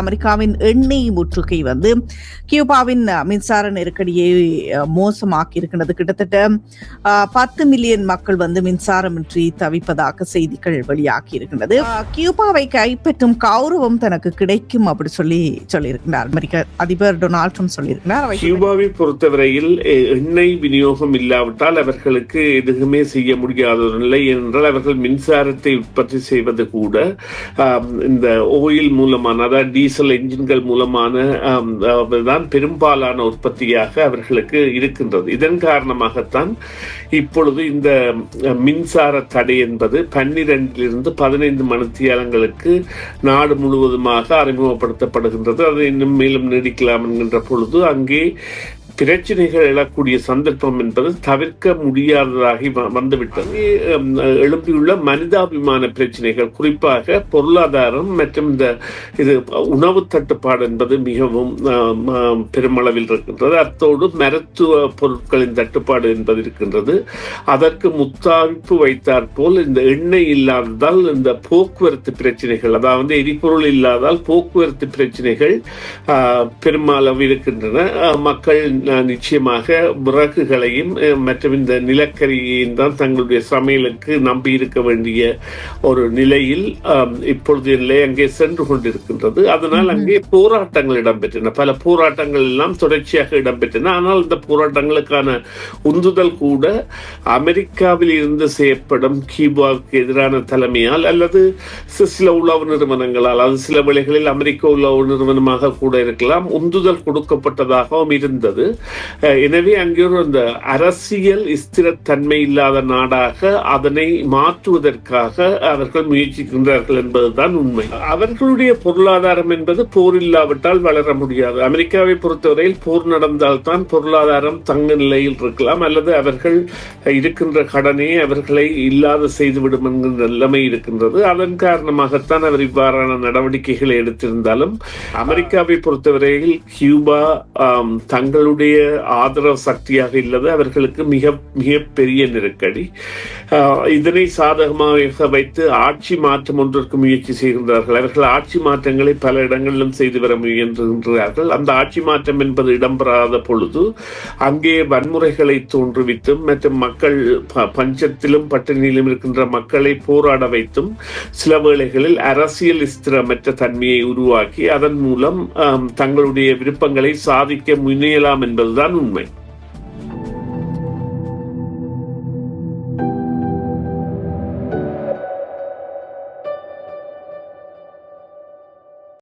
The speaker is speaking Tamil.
அமெரிக்காவின் எண்ணெய் முற்றுகை கியூபாவின் மின்சார நெருக்கடியை மோசமாக்கி இருக்கின்றது. கிட்டத்தட்ட 10 மில்லியன் மக்கள் மின்சாரமின்றி தவிப்பதாக செய்திகள் வெளியாகி இருக்கின்றது. கியூபாவை கைப்பற்றும் கௌரவம் தனக்கு கிடைக்கும் அப்படி சொல்லியிருக்கிறார் அமெரிக்க அதிபர் டொனால்ட் ட்ரம்ப் சொல்லியிருக்கிறார். கியூபாவை பொறுத்தவரையில் எண்ணெய் விநியோகம் இல்லாவிட்டால் அவர்களுக்கு எதுவுமே செய்ய முடியாத ஒரு நிலை. என்றால் அவர்கள் மின்சாரத்தை உற்பத்தி செய்வது கூட இந்த ஓயில் மூலமான, அதாவது டீசல் என்ஜின்கள் மூலமான தான் பெரும்பாலான உற்பத்தியாக அவர்களுக்கு இருக்கின்றது. இதன் காரணமாகத்தான் இப்பொழுது இந்த மின்சார தடை என்பது 12 to 15 மணித்தியாலங்களுக்கு நாடு முழுவதுமாக அறிமுகப்படுத்தப்படுகின்றது. அது இன்னும் மேலும் நீடிக்கலாம் என்கின்ற பொழுது அங்கே பிரச்சனைகள் எழக்கூடிய சந்தர்ப்பம் என்பது தவிர்க்க முடியாததாகி வந்துவிட்டது. எழுப்பியுள்ள மனிதாபிமான பிரச்சனைகள், குறிப்பாக பொருளாதாரம் மற்றும் இது உணவு தட்டுப்பாடு என்பது மிகவும் பெருமளவில் இருக்கின்றது. அத்தோடு மருத்துவ பொருட்களின் தட்டுப்பாடு என்பது இருக்கின்றது. அதற்கு முத்தாய்ப்பு வைத்தாற் போல் இந்த எண்ணெய் இல்லாததால் இந்த போக்குவரத்து பிரச்சனைகள், அதாவது எரிபொருள் இல்லாதால் போக்குவரத்து பிரச்சனைகள் பெருமளவு இருக்கின்றன. மக்கள் நிச்சயமாக விறகுகளையும் மற்றும் இந்த நிலக்கரியையும் தான் தங்களுடைய சமையலுக்கு நம்பி இருக்க வேண்டிய ஒரு நிலையில் இப்பொழுது அங்கே சென்று கொண்டிருக்கின்றது. அதனால் அங்கே போராட்டங்கள் இடம்பெற்றன. பல போராட்டங்கள் எல்லாம் தொடர்ச்சியாக இடம்பெற்றன. ஆனால் இந்த போராட்டங்களுக்கான உந்துதல் கூட அமெரிக்காவில் இருந்து செய்யப்படும் கியூபாவுக்கு எதிரான தலைமையால் அல்லது சில உளவு நிறுவனங்களால், அது சில வேளைகளில் அமெரிக்க உளவு நிறுவனமாக கூட இருக்கலாம், உந்துதல் கொடுக்கப்பட்டதாகவும் இருந்தது. எனவே அங்கே அந்த அரசியல் ஸ்திரத்தன்மை இல்லாத நாடாக அதனை மாற்றுவதற்காக அவர்கள் முயற்சிக்கின்றார்கள் என்பதுதான் உண்மை. அவர்களுடைய பொருளாதாரம் என்பது போர் இல்லாவிட்டால் வளர முடியாது. அமெரிக்காவை பொறுத்தவரையில் போர் நடந்தால்தான் பொருளாதாரம் தங்க நிலையில் இருக்கலாம், அல்லது அவர்கள் இருக்கின்ற கடனே அவர்களை இல்லாத செய்துவிடும் என்கின்ற நிலைமை இருக்கின்றது. அதன் காரணமாகத்தான் அவர் இவ்வாறான நடவடிக்கைகளை எடுத்திருந்தாலும் அமெரிக்காவை பொறுத்தவரையில் கியூபா தங்களுடைய ஆதரவு சக்தியாக இல்லது. அவர்களுக்கு மிக மிக பெரிய நெருக்கடி. இதனை சாதகமாக வைத்து ஆட்சி மாற்றம் ஒன்றிற்கு முயற்சி செய்கின்றார்கள். அவர்கள் ஆட்சி மாற்றங்களை பல இடங்களிலும் செய்து வர முயன்றுகின்றார்கள். அந்த ஆட்சி மாற்றம் என்பது இடம்பெறாத பொழுது அங்கே வன்முறைகளை தோன்றுவித்தும் மற்றும் மக்கள் பஞ்சத்திலும் பட்டினியிலும் இருக்கின்ற மக்களை போராட வைத்தும் சில வேளைகளில் அரசியல் ஸ்திரமற்ற தன்மையை உருவாக்கி அதன் மூலம் தங்களுடைய விருப்பங்களை சாதிக்க முனையலாம் என்பதுதான் உண்மை.